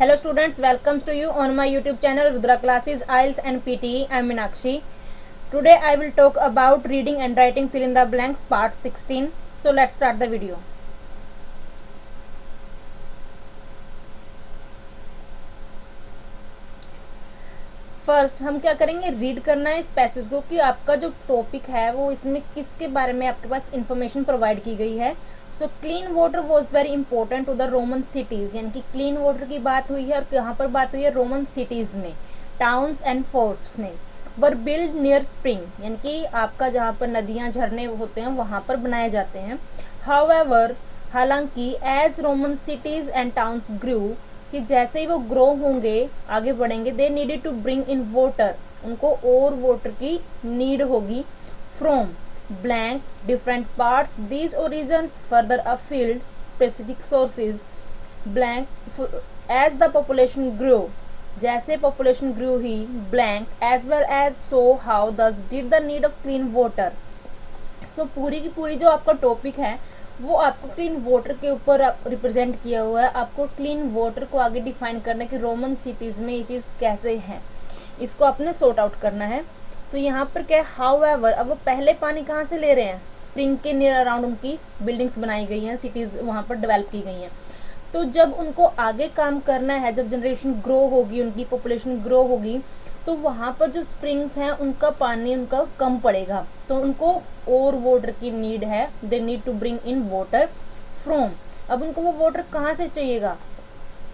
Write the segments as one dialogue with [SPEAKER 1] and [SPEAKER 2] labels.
[SPEAKER 1] Hello students, welcome to you on my YouTube channel Rudra Classes IELTS and PTE. I am Meenakshi. Today I will talk about reading and writing fill in the blanks part 16. So let's start the video. First हम क्या करेंगे, read करना है इस passage को कि आपका जो टॉपिक है वो इसमें किसके बारे में आपके पास इंफॉर्मेशन प्रोवाइड की गई है. So clean water was very important to the Roman cities, यानी कि क्लीन वाटर की बात हुई है और यहाँ पर बात हुई है रोमन सिटीज में, टाउन्स एंड फोर्ट्स में. वर बिल्ड नियर स्प्रिंग, यानी कि आपका जहाँ पर नदियाँ झरने होते हैं वहाँ पर बनाए जाते हैं. हाउएवर, हालांकि as Roman cities and towns grew, कि जैसे ही वो ग्रो होंगे आगे बढ़ेंगे, they needed to bring in water, उनको और वाटर की नीड होगी. From blank different parts these origins further afield specific sources blank. As the population grow, जैसे पॉपुलेशन ग्रो ही blank as well as so how does did the need of clean water. So पूरी की पूरी जो आपका topic है वो आपको क्लीन वाटर के ऊपर रिप्रेजेंट किया हुआ है. आपको क्लीन वाटर को आगे डिफाइन करना कि रोमन सिटीज में ये चीज़ कैसे है, इसको आपने सॉर्ट आउट करना है. सो यहाँ पर क्या है, हाउएवर, अब वो पहले पानी कहाँ से ले रहे हैं, स्प्रिंग के नियर अराउंड उनकी बिल्डिंग्स बनाई गई हैं, सिटीज़ वहाँ पर डेवलप की गई हैं. तो जब उनको आगे काम करना है, जब जनरेशन ग्रो होगी, उनकी पॉपुलेशन ग्रो होगी, तो वहाँ पर जो स्प्रिंग्स हैं उनका पानी उनका कम पड़ेगा, तो उनको और वाटर की नीड है. They need to bring in water from. अब उनको वो वाटर कहाँ से चाहिएगा,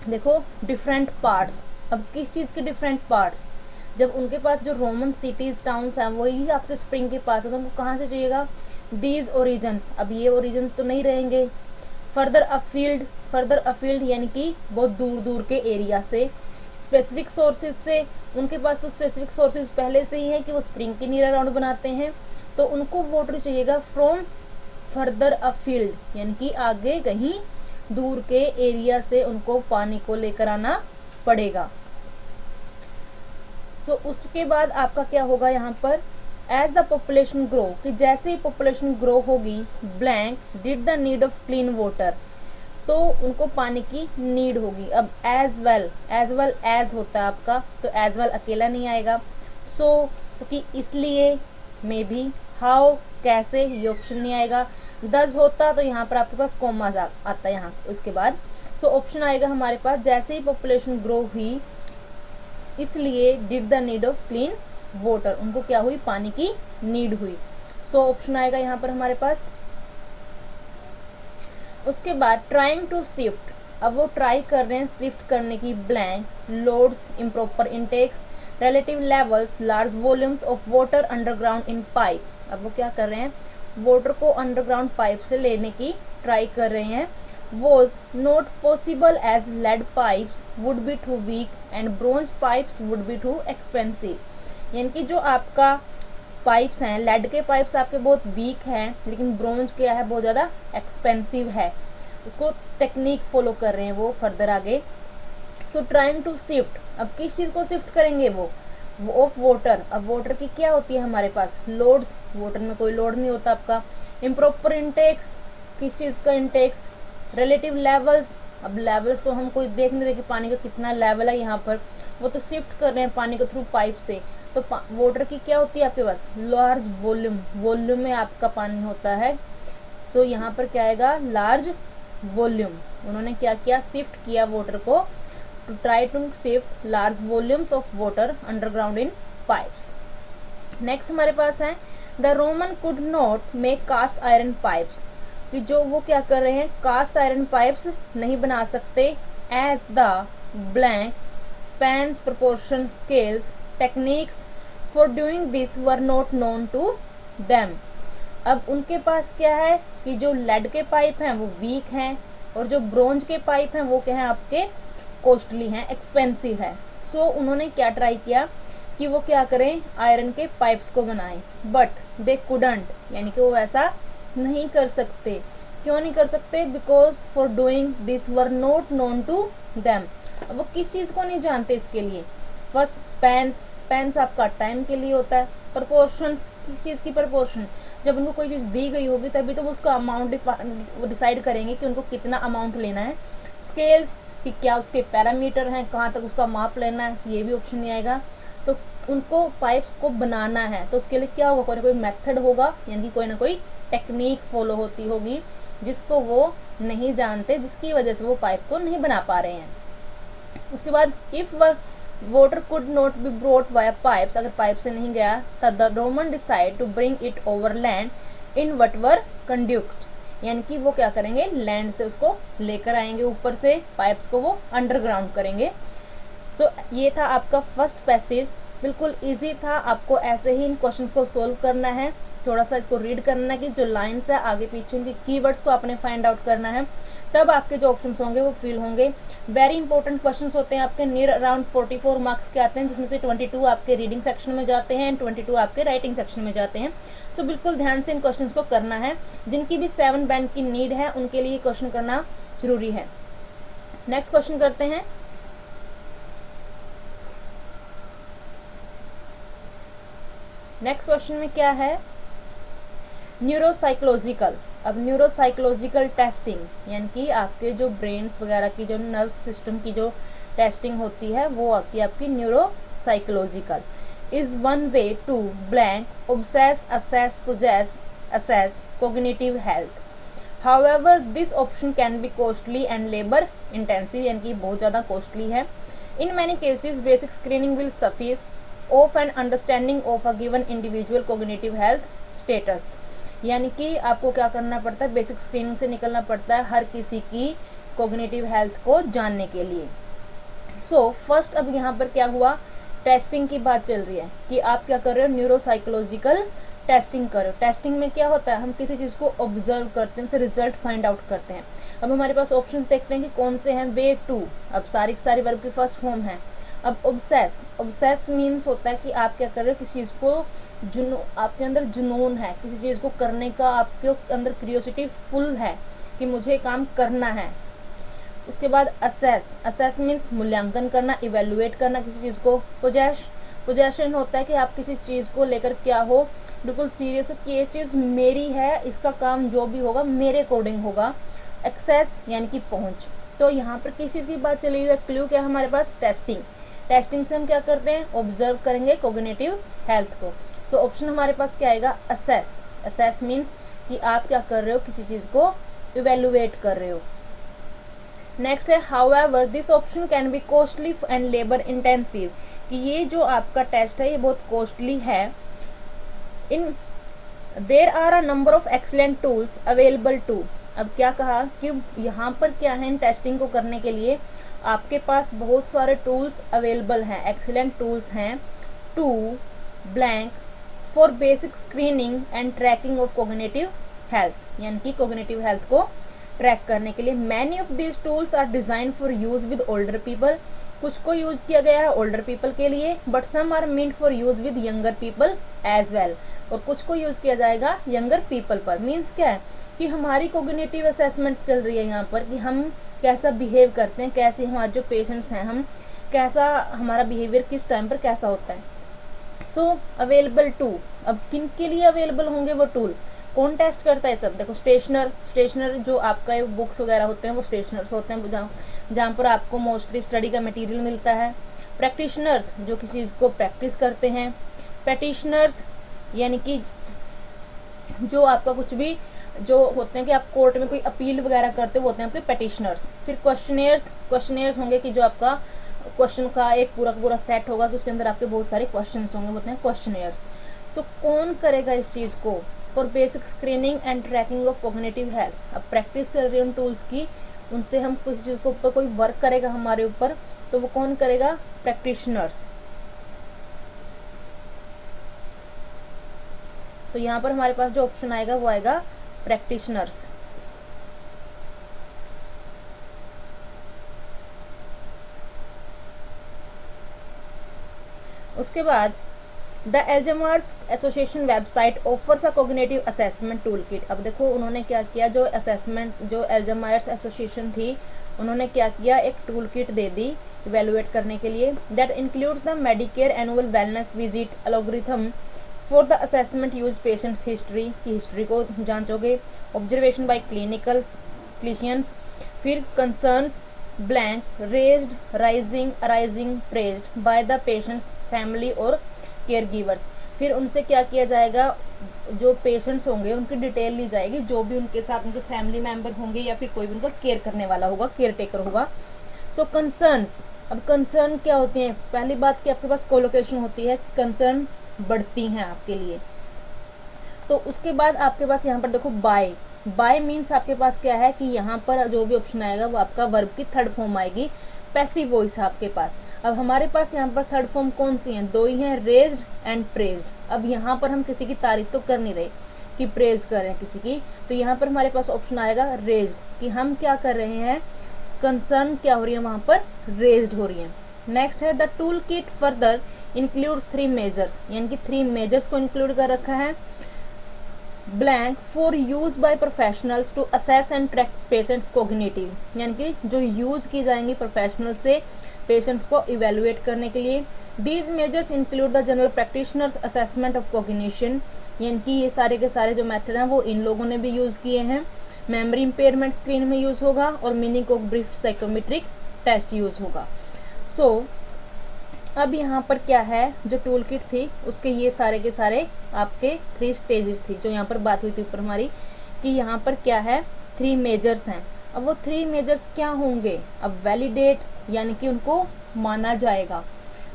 [SPEAKER 1] देखो डिफरेंट पार्ट्स. अब किस चीज़ के डिफरेंट पार्ट्स, जब उनके पास जो रोमन सिटीज टाउन्स हैं वही आपके स्प्रिंग के पास है, तो उनको कहाँ से चाहिएगा, दीज ओरिजिन्स. अब ये ओरिजिन्स तो नहीं रहेंगे. फर्दर अफील्ड यानी कि बहुत दूर दूर के एरिया से. स्पेसिफिक सोर्सेज से, उनके पास तो स्पेसिफिक सोर्सेज पहले से ही है कि वो स्प्रिंग के नियर अराउंड बनाते हैं, तो उनको वाटर चाहिएगा फ्रॉम फर्दर अफील्ड, यानी कि आगे कहीं दूर के एरिया से उनको पानी को लेकर आना पड़ेगा. सो उसके बाद आपका क्या होगा यहाँ पर, एज द पॉपुलेशन ग्रो, कि जैसे ही पॉपुलेशन ग्रो होगी, blank did the need of clean water, तो उनको पानी की नीड होगी. अब एज वेल एज होता है आपका, तो एज वेल अकेला नहीं आएगा. सो कि इसलिए, मे बी, हाउ कैसे, ये ऑप्शन नहीं आएगा. दस होता तो यहाँ पर आपके पास कॉमा आता है यहाँ उसके बाद. सो ऑप्शन आएगा हमारे पास, जैसे ही पॉपुलेशन ग्रो हुई इसलिए did the need of clean water, उनको क्या हुई, पानी की नीड हुई. सो ऑप्शन आएगा यहाँ पर हमारे पास. उसके बाद ट्राइंग टू शिफ्ट, अब वो ट्राई कर रहे हैं शिफ्ट करने की. Blank loads improper intakes relative levels large volumes of water underground in pipe. अब वो क्या कर रहे हैं, वाटर को अंडरग्राउंड पाइप से लेने की ट्राई कर रहे हैं. Was not possible as lead pipes would be too weak and bronze pipes would be too expensive. यानी कि जो आपका पाइप्स हैं, लेड के पाइप्स आपके बहुत वीक हैं, लेकिन ब्रोंज क्या है, बहुत ज़्यादा एक्सपेंसिव है. उसको टेक्निक फॉलो कर रहे हैं वो फर्दर आगे. सो ट्राइंग टू शिफ्ट, अब किस चीज़ को शिफ्ट करेंगे वो ऑफ वाटर. अब वाटर की क्या होती है हमारे पास, लोड्स. वाटर में कोई लोड नहीं होता आपका. इम्प्रॉपर इंटेक्स, किस चीज़ का इंटेक्स, रिलेटिव लेवल्स. अब लेवल्स तो हम कोई देख नहीं रहे कि पानी का कितना लेवल है यहाँ पर, वो तो शिफ्ट कर रहे हैं पानी को थ्रू पाइप से. तो वाटर की क्या होती है आपके पास, लार्ज वॉल्यूम में आपका पानी होता है, तो यहाँ पर क्या आएगा, लार्ज वॉल्यूम. उन्होंने क्या किया, शिफ्ट किया वाटर को, to try to shift large volumes of water underground in pipes. Next हमारे पास है, the Roman could not make cast iron pipes, कि जो वो क्या कर रहे हैं, कास्ट आयरन पाइप्स नहीं बना सकते. As the blank spans proportion scales techniques for doing this were not known to them. अब उनके पास क्या है कि जो लेड के पाइप हैं वो वीक हैं, और जो ब्रोंज के पाइप हैं वो क्या हैं, आपके कॉस्टली हैं, एक्सपेंसिव है. सो उन्होंने क्या ट्राई किया कि वो क्या करें, आयरन के पाइप्स को बनाएं. बट दे कुडंट, यानी कि वो ऐसा नहीं कर सकते. क्यों नहीं कर सकते, because for doing this were not known to them. अब वो किस चीज़ को नहीं जानते इसके लिए. फर्स्ट स्पेंस आपका टाइम के लिए होता है. प्रपोर्शन, किस चीज़ की प्रपोर्शन, जब उनको कोई चीज़ दी गई होगी तभी तो वो उसका अमाउंट वो डिसाइड करेंगे कि उनको कितना अमाउंट लेना है. स्केल्स, कि क्या उसके पैरामीटर हैं, कहाँ तक उसका माप लेना है, ये भी ऑप्शन नहीं आएगा। तो उनको पाइप्स को बनाना है तो उसके लिए क्या होगा, कोई ना कोई मेथड होगा, यानी कोई ना कोई टेक्निक फॉलो होती होगी जिसको वो नहीं जानते, जिसकी वजह से वो पाइप को नहीं बना पा रहे हैं। उसके बाद if water could not be brought via pipes, अगर पाइप से नहीं गया तब the Roman decide to bring it over land in water conduits, यानी कि वो क्या करेंगे, लैंड से उसको लेकर आएंगे, ऊपर से पाइप्स को वो अंडरग्राउंड करेंगे। सो ये था आपका फर्स्ट पैसेज, बिल्कुल इजी था। आपको ऐसे ही इन क्वेश्चंस को सोल्व करना है, थोड़ा सा इसको रीड करना है कि जो लाइन्स है आगे पीछे उनके कीवर्ड्स को आपने फाइंड आउट करना है, तब आपके जो ऑप्शंस होंगे वो फिल होंगे। वेरी इंपॉर्टेंट क्वेश्चंस होते हैं आपके, नियर अराउंड 44 मार्क्स के आते हैं, जिसमें से 22 आपके रीडिंग सेक्शन में जाते हैं एंड 22 आपके राइटिंग सेक्शन में जाते हैं। सो बिल्कुल ध्यान से इन क्वेश्चंस को करना है। जिनकी भी 7 बैंड की नीड है उनके लिए क्वेश्चन करना जरूरी है। नेक्स्ट क्वेश्चन करते हैं। नेक्स्ट क्वेश्चन में क्या है, न्यूरोसाइकोलॉजिकल। अब न्यूरोसाइकोलॉजिकल टेस्टिंग यानी कि आपके जो ब्रेन्स वगैरह की जो नर्व सिस्टम की जो टेस्टिंग होती है वो आपकी neuropsychological is one way to blank obsess assess poses assess cognitive health. However this option can be costly and labour intensive, यानी कि बहुत ज़्यादा कॉस्टली है। In many cases basic screening will suffice of an understanding of a given individual cognitive health status, यानी कि आपको क्या करना पड़ता है, बेसिक स्क्रीनिंग से निकलना पड़ता है हर किसी की कोग्निटिव हेल्थ को जानने के लिए। सो फर्स्ट अब यहाँ पर क्या हुआ, टेस्टिंग की बात चल रही है कि आप क्या कर रहे हो, न्यूरोसाइकोलॉजिकल टेस्टिंग कर रहे हो। टेस्टिंग में क्या होता है, हम किसी चीज़ को ऑब्जर्व करते हैं, उनसे रिजल्ट फाइंड आउट करते हैं। अब हमारे पास ऑप्शन देखते हैं कि कौन से हैं, वे टू, अब सारी वर्ब की फर्स्ट फॉर्म है। अब ऑब्सेस मीन्स होता है कि आप क्या कर रहे हो, किसी चीज़ को आपके अंदर जुनून है, किसी चीज़ को करने का आपके अंदर फुल है कि मुझे काम करना है। उसके बाद असेस मीन्स मूल्यांकन करना, इवेल्युएट करना किसी चीज़ को। पोजेशन होता है कि आप किसी चीज़ को लेकर क्या हो, बिल्कुल सीरियस हो कि ये चीज़ मेरी है, इसका काम जो भी होगा मेरे अकॉर्डिंग होगा। एक्सेस यानी कि पहुँच। तो यहाँ पर किस चीज़ की बात चली हुई है, क्लू क्या है हमारे पास, टेस्टिंग से हम क्या करते हैं, ऑब्जर्व करेंगे कोग्निटिव हेल्थ को। सो ऑप्शन हमारे पास क्या आएगा, असेस मीन्स कि आप क्या कर रहे हो, किसी चीज़ को इवेल्युएट कर रहे हो। नेक्स्ट है however this option can be costly and labour intensive, कि ये जो आपका टेस्ट है ये बहुत कॉस्टली है। In there are a number of excellent tools available to. अब क्या कहा कि यहाँ पर क्या है, इन टेस्टिंग को करने के लिए आपके पास बहुत सारे टूल्स अवेलेबल हैं, एक्सीलेंट टूल्स हैं to blank for basic screening and tracking of cognitive health, यानी कि कोग्निटिव हेल्थ को ट्रैक करने के लिए। Many of these tools are design for use with older people, कुछ को यूज किया गया है ओल्डर पीपल के लिए, but some are meant for use with younger people as well, और कुछ को यूज किया जाएगा यंगर पीपल पर। मीन्स क्या है कि हमारी कोग्निटिव असेसमेंट चल रही है यहाँ पर कि हम कैसा बिहेव करते हैं, कैसे हमारे जो पेशेंट्स हैं, हम कैसा, हमारा बिहेवियर किस टाइम पर कैसा होता है। सो अवेलेबल टू, अब किन के लिए अवेलेबल होंगे वो टूल, कौन टेस्ट करता है सब, देखो स्टेशनर जो आपका बुक्स वगैरह होते हैं वो स्टेशनर्स होते हैं, जहाँ पर आपको मोस्टली स्टडी का मटेरियल मिलता है। प्रैक्टिशनर्स जो किसी चीज़ को प्रैक्टिस करते हैं। पेटिशनर्स यानी कि जो आपका कुछ भी जो होते हैं कि आप कोर्ट में कोई अपील वगैरह करते हो, होते हैं आपके पेटिशनर्स। फिर क्वेश्चनेयर्स होंगे कि जो आपका क्वेश्चन का एक पूरा सेट होगा कि उसके अंदर आपके बहुत सारे क्वेश्चन होंगे, होते हैं क्वेश्चनेयर्स। सो कौन करेगा इस चीज़ को, for basic screening and tracking of cognitive health. अब प्रैक्टिस कर रहे हैं उन टूल्स की, उनसे हम किसी चीज़ के ऊपर कोई वर्क करेगा हमारे ऊपर, तो वो कौन करेगा, प्रैक्टिशनर्स। तो यहाँ पर हमारे पास जो ऑप्शन आएगा वो आएगा प्रैक्टिशनर्स। उसके बाद the Alzheimer's association website offers a cognitive assessment tool kit. अब देखो उन्होंने क्या किया, जो असेसमेंट जो एल्जाइमर्स एसोसिएशन थी उन्होंने क्या किया, एक टूल किट दे दी इवेलुएट करने के लिए। That includes the Medicare annual wellness visit algorithm for the assessment use patients history की हिस्ट्री को जांचोगे, ऑब्जर्वेशन बाय क्लिनिशियंस, फिर concerns blank raised, rising, arising, praised by the patients family और care givers. फिर उनसे क्या किया जाएगा, जो पेशेंट्स होंगे उनकी डिटेल ली जाएगी, जो भी उनके साथ उनके फैमिली मेंबर होंगे या फिर कोई भी उनका केयर करने वाला होगा, केयर टेकर होगा। सो कंसर्न्स, अब कंसर्न क्या होती हैं, पहली बात कि आपके पास कोलोकेशन होती है, कंसर्न बढ़ती हैं आपके लिए। तो उसके बाद आपके पास यहाँ पर देखो बाय, बाय मीन्स आपके पास क्या है कि यहाँ पर जो भी ऑप्शन आएगा वो आपका वर्ब की थर्ड फॉर्म आएगी, पैसिव वॉइस है आपके पास। अब हमारे पास यहाँ पर थर्ड फॉर्म कौन सी है, दो ही हैं, रेज्ड एंड प्रेज्ड। अब यहाँ पर हम किसी की तारीफ तो कर नहीं रहे कि प्रेज कर रहे हैं किसी की, तो यहाँ पर हमारे पास ऑप्शन आएगा रेज्ड, कि हम क्या कर रहे हैं, कंसर्न क्या हो रही है वहाँ पर, रेज्ड हो रही है। नेक्स्ट है the tool kit further includes 3 measures, यानी कि 3 मेजर्स को इंक्लूड कर रखा है। Blank for use by professionals to assess and track patients cognitive, यानी कि जो यूज की जाएंगी प्रोफेशनल से पेशेंट्स को इवेलुएट करने के लिए। These measures include the general practitioners assessment of cognition, यानी कि ये सारे के सारे जो मेथड हैं वो इन लोगों ने भी यूज किए हैं। मेमोरी इंपेयरमेंट स्क्रीन में यूज होगा और मीनिंग को ब्रीफ साइकोमेट्रिक टेस्ट यूज होगा। सो अब यहाँ पर क्या है, जो टूल किट थी उसके ये सारे के सारे आपके 3 स्टेजेस थी, जो यहाँ पर बात हुई थी ऊपर हमारी, कि यहाँ पर क्या है 3 मेजर्स हैं। अब वो 3 मेजर्स क्या होंगे, अब वैलिडेट यानी कि उनको माना जाएगा,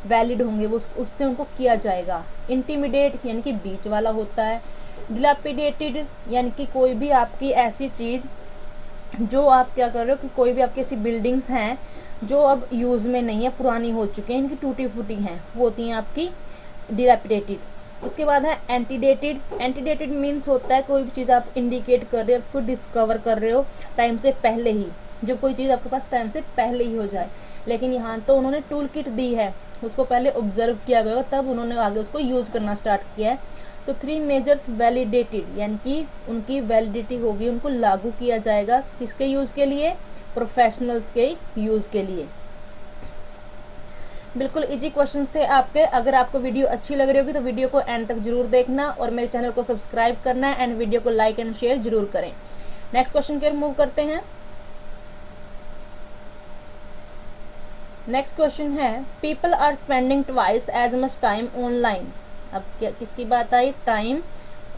[SPEAKER 1] वैलिड होंगे वो, उससे उनको किया जाएगा। इंटिमिडेट यानी कि बीच वाला होता है। डिलापिडेटेड यानी कि कोई भी आपकी ऐसी चीज़ जो आप क्या कर रहे हो, कि कोई भी आपकी ऐसी बिल्डिंग्स हैं जो अब यूज़ में नहीं है, पुरानी हो चुकी हैं, इनकी टूटी फूटी हैं, वो होती हैं आपकी डिलापिडेटेड। उसके बाद है एंटीडेटेड। एंटीडेटेड मीन्स होता है कोई भी चीज़ आप इंडिकेट कर रहे हो, उसको डिस्कवर कर रहे हो टाइम से पहले ही, जो कोई चीज़ आपके पास टाइम से पहले ही हो जाए, लेकिन यहाँ तो उन्होंने टूल किट दी है, उसको पहले ऑब्जर्व किया गया तब उन्होंने आगे उसको यूज़ करना स्टार्ट किया है। तो 3 मेजर्स वैलिडेटेड यानी कि उनकी वैलिडिटी होगी, उनको लागू किया जाएगा, किसके यूज़ के लिए, प्रोफेशनल्स के यूज़ के लिए। बिल्कुल इजी क्वेश्चंस थे आपके। अगर आपको वीडियो अच्छी लग रही होगी तो वीडियो को एंड तक जरूर देखना और मेरे चैनल को सब्सक्राइब करना है एंड वीडियो को लाइक एंड शेयर जरूर करें। नेक्स्ट क्वेश्चन की ओर मूव करते हैं। नेक्स्ट क्वेश्चन है people are spending twice as much time online. अब क्या किसकी बात आई, टाइम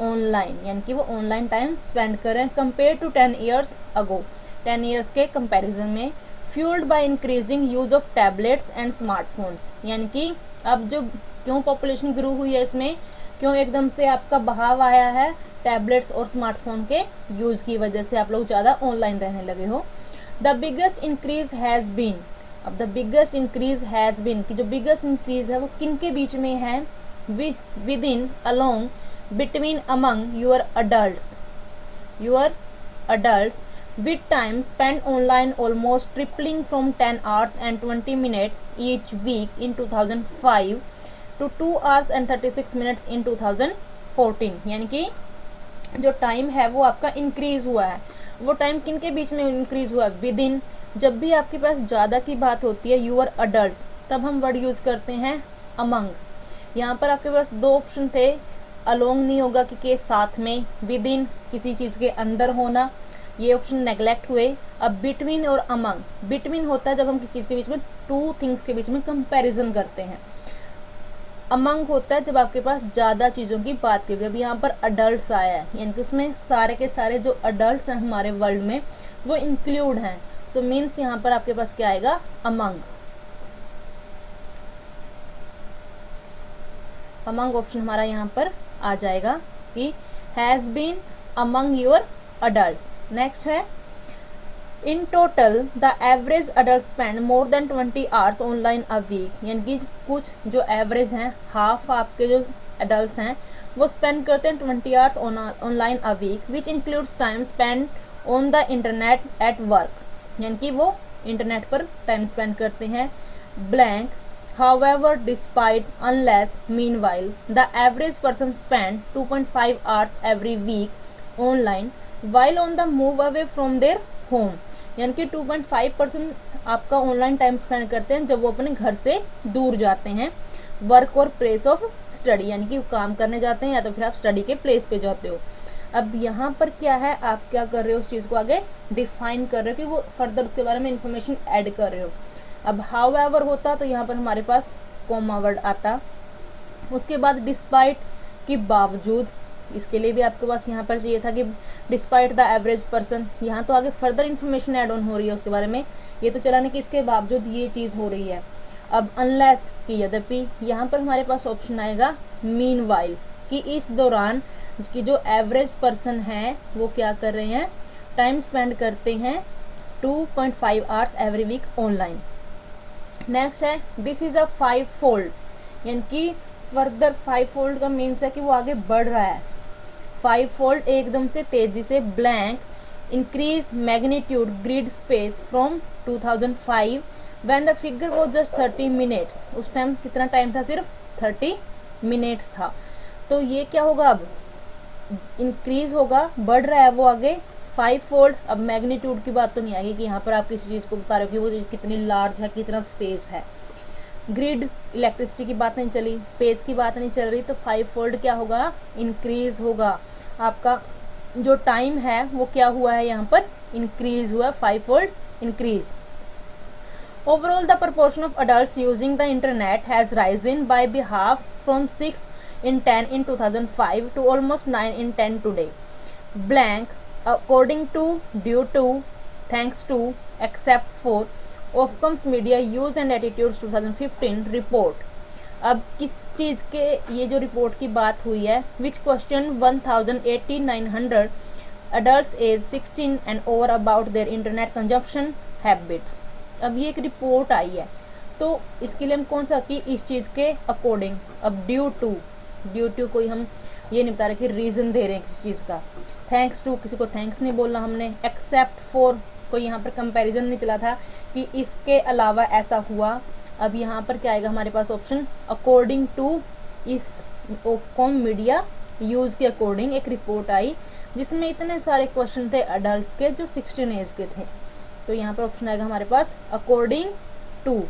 [SPEAKER 1] ऑनलाइन, यानी कि वो ऑनलाइन टाइम स्पेंड कर रहे हैं compare to 10 years ago, 10 years के कंपैरिजन में। Fuelled by increasing use of tablets and smartphones, यानी कि अब जो क्यों पॉपुलेशन ग्रो हुई है इसमें, क्यों एकदम से आपका बहाव आया है, टैबलेट्स और स्मार्टफोन के यूज़ की वजह से आप लोग ज़्यादा ऑनलाइन रहने लगे हो। The biggest increase has been, अब the biggest increase has been कि जो बिगेस्ट इंक्रीज है वो किन के बीच में है, with in, along, between, among your adults with time spent online almost tripling from 10 hours and 20 minutes each week in 2005 to 2 hours and 36 minutes in 2014, यानी कि जो टाइम है वो आपका इंक्रीज हुआ है। वो टाइम किन के बीच में इंक्रीज हुआ, विद इन, जब भी आपके पास ज़्यादा की बात होती है यूर अडल्ट्स, तब हम वर्ड यूज़ करते हैं अमंग। यहाँ पर आपके पास 2 ऑप्शन थे, अलोंग नहीं होगा कि साथ में, विद इन किसी चीज़ के अंदर होना, ये ऑप्शन नेग्लेक्ट हुए। अब बिटवीन और अमंग, बिटवीन होता है जब हम किसी चीज़ के बीच में, 2 थिंग्स के बीच में कंपैरिजन करते हैं। अमंग होता है जब आपके पास ज़्यादा चीज़ों की बात की गई। अब यहाँ पर अडल्ट्स आया है, यानी कि उसमें सारे के सारे जो अडल्ट्स हैं हमारे वर्ल्ड में वो इंक्लूड हैं। सो मीन्स यहाँ पर आपके पास क्या आएगा, अमंग। अमंग ऑप्शन हमारा यहाँ पर आ जाएगा कि has been among your adults. Next है in total the average adult spend more than 20 hours online a week, यानी कि कुछ जो एवरेज हैं, हाफ आपके जो अडल्ट हैं वो स्पेंड करते हैं 20 hours online a week, which includes time spend on the internet at work, यानी कि वो इंटरनेट पर टाइम स्पेंड करते हैं। Blank however despite unless meanwhile the average person spend 2.5 hours every week online while on the move away from their home, यानी कि 2.5% आपका online time spend करते हैं जब वो अपने घर से दूर जाते हैं, वर्क और प्लेस ऑफ स्टडी, यानी कि काम करने जाते हैं या तो फिर आप स्टडी के प्लेस पे जाते हो। अब यहाँ पर क्या है, आप क्या कर रहे हो, उस चीज़ को आगे डिफाइन कर रहे हो कि वो फर्दर उसके बारे में इंफॉर्मेशन ऐड कर रहे हो। अब हाउ एवर होता तो यहाँ पर हमारे पास कॉमा वर्ड आता, उसके बाद डिस्पाइट के बावजूद, इसके लिए भी आपके पास यहाँ पर चाहिए था कि डिस्पाइट द एवरेज पर्सन, यहाँ तो आगे फर्दर इन्फॉर्मेशन ऐड ऑन हो रही है उसके बारे में, ये तो चला नहीं कि इसके बावजूद ये चीज़ हो रही है। अब अनलेस कि यद्यपि, यहाँ पर हमारे पास ऑप्शन आएगा मीनवाइल, कि इस दौरान कि जो एवरेज पर्सन है वो क्या कर रहे हैं, टाइम स्पेंड करते हैं 2.5 hours every week online. Next है दिस इज अ 5 फोल्ड, यानी कि फर्दर 5 फोल्ड का मीन्स है कि वो आगे बढ़ रहा है। 5 फोल्ड एकदम से तेजी से, blank increase magnitude grid space from 2005 when the figure was just 30 minutes, उस टाइम कितना टाइम था, सिर्फ 30 मिनट्स था। तो ये क्या होगा, अब इंक्रीज होगा, बढ़ रहा है वो आगे 5 फोल्ड। अब मैग्नीट्यूड की बात तो नहीं आएगी कि यहाँ पर आप किसी चीज़ को बता रहे हो कि वो कितनी लार्ज है, कितना स्पेस है। ग्रिड इलेक्ट्रिसिटी की बात नहीं चली, स्पेस की बात नहीं चल रही, तो 5 फोल्ड क्या होगा, इंक्रीज होगा। आपका जो टाइम है वो क्या हुआ है, यहाँ पर इंक्रीज हुआ, 5 fold increase. Overall the proportion of adults using the internet has risen by half from 6 in 10 in 2005 to almost 9 in 10 today. Blank, according to, due to, thanks to, except for, Ofcom's Media Use and Attitudes 2015 report. अब किस चीज़ के ये जो report की बात हुई है, which question 18,900 adults age 16 and over about their internet consumption habits. अब ये एक रिपोर्ट आई है, तो इसके लिए हम कौन सा, कि इस चीज़ के अकॉर्डिंग। अब ड्यू टू कोई हम ये नहीं बता रहे कि रीज़न दे रहे हैं किसी चीज़ का, थैंक्स टू किसी को थैंक्स नहीं बोलना हमने, एक्सेप्ट फॉर कोई यहाँ पर कंपैरिजन नहीं चला था कि इसके अलावा ऐसा हुआ। अब यहाँ पर क्या आएगा हमारे पास ऑप्शन, अकॉर्डिंग टू, इस ऑफकॉम मीडिया यूज़ के अकॉर्डिंग एक रिपोर्ट आई जिसमें इतने सारे क्वेश्चन थे अडल्ट के जो 16 एज के थे, तो यहाँ पर ऑप्शन आएगा हमारे पास अकॉर्डिंग टू।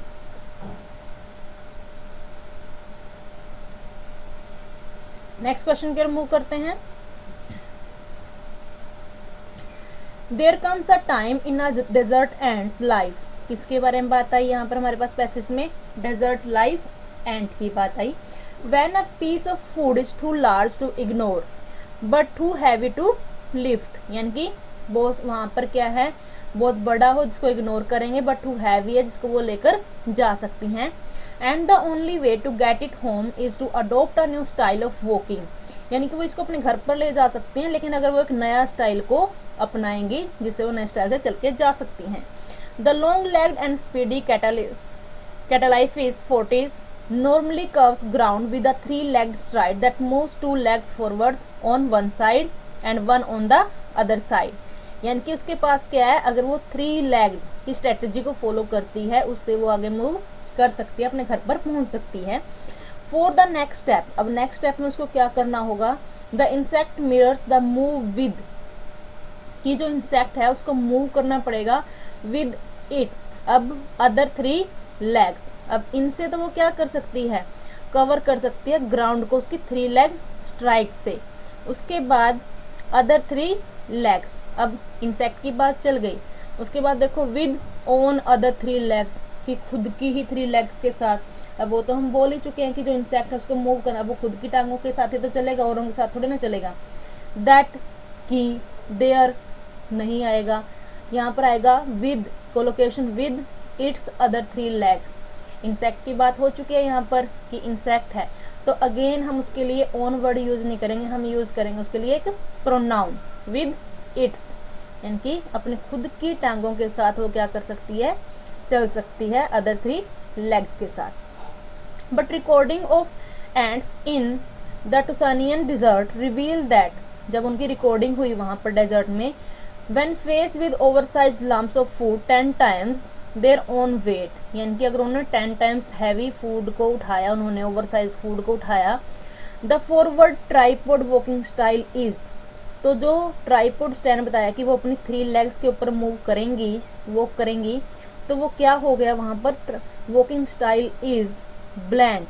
[SPEAKER 1] नेक्स्ट क्वेश्चन की ओर मूव करते हैं। There comes a time in a desert ants life, किसके बारे में बात आई यहाँ पर हमारे पास पैसेज में, डेजर्ट लाइफ एंड की बात आई। When a piece of food is too large to ignore but too heavy to lift, यानी कि बहुत वहाँ पर क्या है, बहुत बड़ा हो जिसको इग्नोर करेंगे, बट टू हैवी है जिसको वो लेकर जा सकती हैं। And the only way to get it home is to adopt a new style of walking, यानी कि वो इसको अपने घर पर ले जा सकती हैं, लेकिन अगर वो एक नया स्टाइल को अपनाएंगी जिससे वो नए स्टाइल से चल के जा सकती हैं। The long legged and speedy Cataglyphis fortis normally curves ground with a 3-legged stride that moves 2 legs forwards on one side and one on the other side, यानी कि उसके पास क्या है, अगर वो 3 लेग की स्ट्रेटजी को फॉलो करती है उससे वो आगे मूव कर सकती है, अपने घर पर पहुंच सकती है। फॉर द नेक्स्ट स्टेप, अब नेक्स्ट स्टेप में उसको क्या करना होगा, the insect mirrors the move with, कि जो इंसेक्ट है उसको मूव करना पड़ेगा विद इट, अब अदर 3 लेग्स, अब इनसे तो वो क्या कर सकती है, कवर कर सकती है ग्राउंड को उसकी 3 लेग स्ट्राइक से। उसके बाद अदर 3 लेग्स, अब इंसेक्ट की बात चल गई, उसके बाद देखो विद ऑन अदर 3 लेग्स, कि खुद की ही 3 लेग्स के साथ। अब वो तो हम बोल ही चुके हैं कि जो इंसेक्ट है उसको मूव करना, वो खुद की टांगों के साथ ही तो चलेगा, औरों के साथ थोड़ी ना चलेगा। दैट की देयर नहीं आएगा, यहाँ पर आएगा with, collocation with its other 3 legs. Insect की बात हो चुकी है यहाँ पर कि इंसेक्ट है, तो अगेन हम उसके लिए ऑन वर्ड यूज नहीं करेंगे, हम यूज करेंगे उसके लिए एक प्रोनाउन विद इट्स, यानी कि अपने खुद की टांगों के साथ वो क्या कर सकती है, चल सकती है अदर 3 लेग्स के साथ। But recording of ants in the Tunisian desert reveal that, जब उनकी रिकॉर्डिंग हुई वहाँ पर डेजर्ट में, when faced with oversized lumps of food 10 times their own weight, यानी कि अगर उन्होंने 10 टाइम्स हैवी फूड को उठाया, उन्होंने ओवरसाइज फूड को उठाया, the forward tripod walking style is, तो जो ट्राइपॉड स्टैंड बताया कि वो अपनी 3 लेग्स के ऊपर मूव करेंगी, वॉक करेंगी, तो वो क्या हो गया वहाँ पर, वॉकिंग स्टाइल इज ब्लैंक।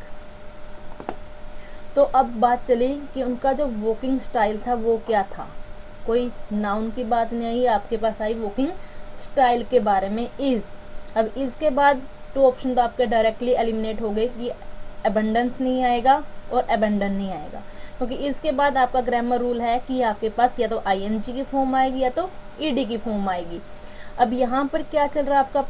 [SPEAKER 1] तो अब बात चली कि उनका जो वॉकिंग स्टाइल था वो क्या था, कोई नाउन की बात नहीं आई, आपके पास आई वॉकिंग स्टाइल के बारे में इज। अब इज के बाद 2 ऑप्शन तो आपके डायरेक्टली एलिमिनेट हो गए कि अबंडेंस नहीं आएगा और अबंडन नहीं आएगा, क्योंकि इसके बाद आपका ग्रामर रूल है कि आपके पास या तो आईएनजी की फॉर्म आएगी या तो ईडी की फॉर्म आएगी। अब यहाँ पर क्या चल रहा है, आपका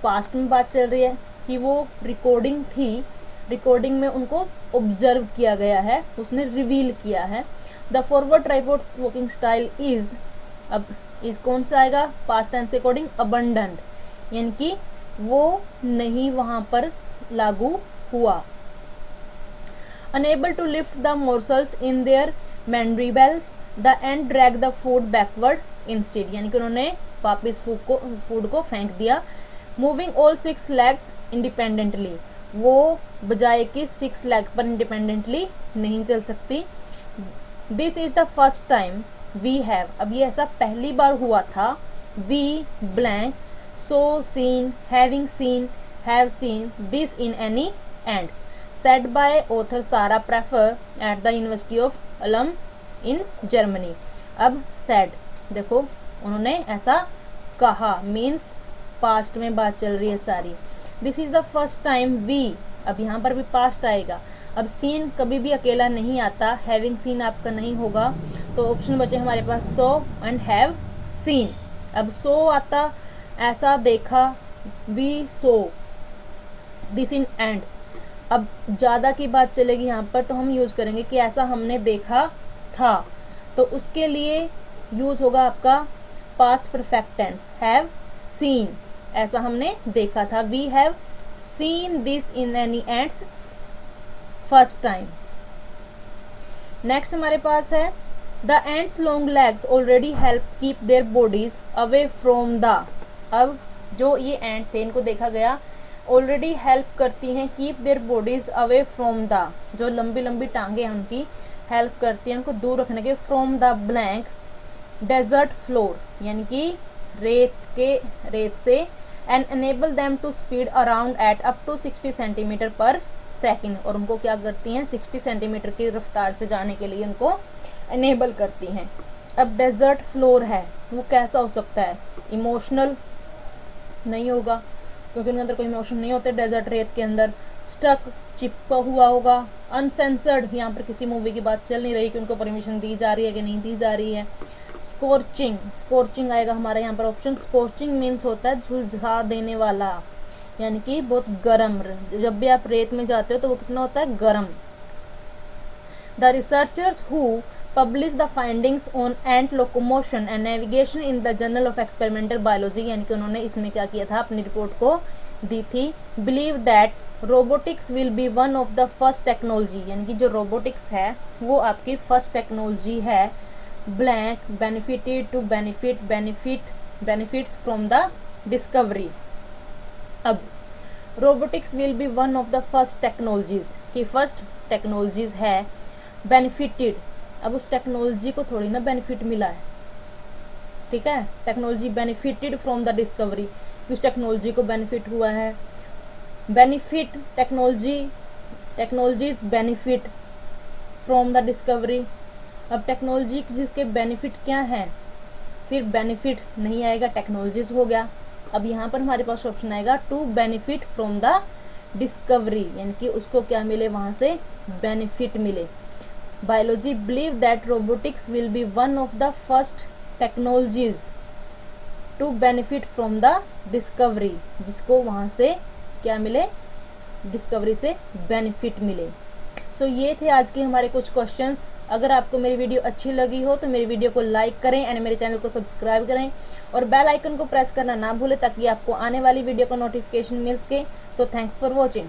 [SPEAKER 1] पास्ट में बात चल रही है कि वो रिकॉर्डिंग थी, रिकॉर्डिंग में उनको ऑब्जर्व किया गया है, उसने रिवील किया है। The forward tripod walking style is, अब इज कौन सा आएगा, पास्ट टेंस के अकॉर्डिंग अबंडेंट, यानी कि वो नहीं वहां पर लागू हुआ। Unable to lift the morsels in their mandibles the and drag the food backward instead, यानी कि उन्होंने वापिस फूड को फेंक दिया। मूविंग ऑल 6 legs इंडिपेंडेंटली, वो बजाय कि 6 लेग पर इंडिपेंडेंटली नहीं चल सकती। This is the first time we have, अब ये ऐसा पहली बार हुआ था। We blank so seen having seen have seen this in any ants, said by author Sara Pfeffer at the University of Ulm in Germany. अब said देखो उन्होंने ऐसा कहा, मीन्स पास्ट में बात चल रही है सारी। This is the first time we, अब यहाँ पर भी पास्ट आएगा। अब सीन कभी भी अकेला नहीं आता, हैविंग सीन आपका नहीं होगा, तो ऑप्शन बचे हमारे पास सो एंड हैव सीन। अब सो आता, ऐसा देखा, we saw this in ants. अब ज़्यादा की बात चलेगी यहाँ पर, तो हम यूज करेंगे कि ऐसा हमने देखा था, तो उसके लिए यूज होगा आपका past perfect tense have seen, ऐसा हमने देखा था। We have seen this in any ants first time. Next हमारे पास है the ants long legs already help keep their bodies away from the, अब जो ये एंड थे इनको देखा गया ऑलरेडी हेल्प करती हैं keep their bodies away from the, जो लंबी लंबी टांगे हैं उनकी हेल्प करती हैं उनको दूर रखने के, from the blank desert floor, यानी कि रेत से, and enable them to speed around at up to 60 centimetre per second, और उनको क्या करती हैं 60 सेंटीमीटर की रफ्तार से जाने के लिए उनको एनेबल करती हैं। अब डेजर्ट फ्लोर है, वो कैसा हो सकता है, इमोशनल नहीं होगा क्योंकि उनके अंदर कोई इमोशन नहीं होते डेजर्ट रेत के अंदर। स्टक चिपका हुआ होगा। अनसेंसर्ड, यहाँ पर किसी मूवी की बात चल नहीं रही कि उनको परमिशन दी जा रही है कि नहीं दी जा रही है। स्कॉर्चिंग आएगा हमारे यहाँ पर ऑप्शन। स्कॉर्चिंग मीन्स होता है झुलझा देने वाला, यानी कि बहुत गर्म। जब भी आप रेत में जाते हो तो वो कितना होता है, गर्म। The researchers who publish the findings on ant locomotion and navigation in the journal of experimental biology, यानी कि उन्होंने इसमें क्या किया था, अपनी रिपोर्ट को दी थी। Believe that robotics will be one of the first technology, यानी कि जो रोबोटिक्स है वो आपकी फर्स्ट टेक्नोलॉजी है। Blank benefited to benefits from the discovery. अब robotics will be one of the first technologies, की फर्स्ट टेक्नोलॉजीज है। बेनिफिटेड, अब उस टेक्नोलॉजी को थोड़ी ना बेनिफिट मिला है, ठीक है। Technology benefited from the discovery, उस टेक्नोलॉजी को बेनिफिट हुआ है। Benefit technologies benefit from the discovery. अब टेक्नोलॉजी जिसके बेनिफिट क्या हैं, फिर बेनिफिट्स नहीं आएगा, टेक्नोलॉजीज हो गया। अब यहाँ पर हमारे पास ऑप्शन आएगा to benefit from the discovery, यानी कि उसको क्या मिले, वहाँ से बेनिफिट मिले। Biology believe that robotics will be one of the first technologies to benefit from the discovery, जिसको वहाँ से क्या मिले, डिस्कवरी से बेनिफिट मिले। सो ये थे आज के हमारे कुछ क्वेश्चंस। अगर आपको मेरी वीडियो अच्छी लगी हो तो मेरी वीडियो को लाइक करें एंड मेरे चैनल को सब्सक्राइब करें और बेल आइकन को प्रेस करना ना भूलें ताकि आपको आने वाली वीडियो का नोटिफिकेशन मिल सके। So thanks for watching.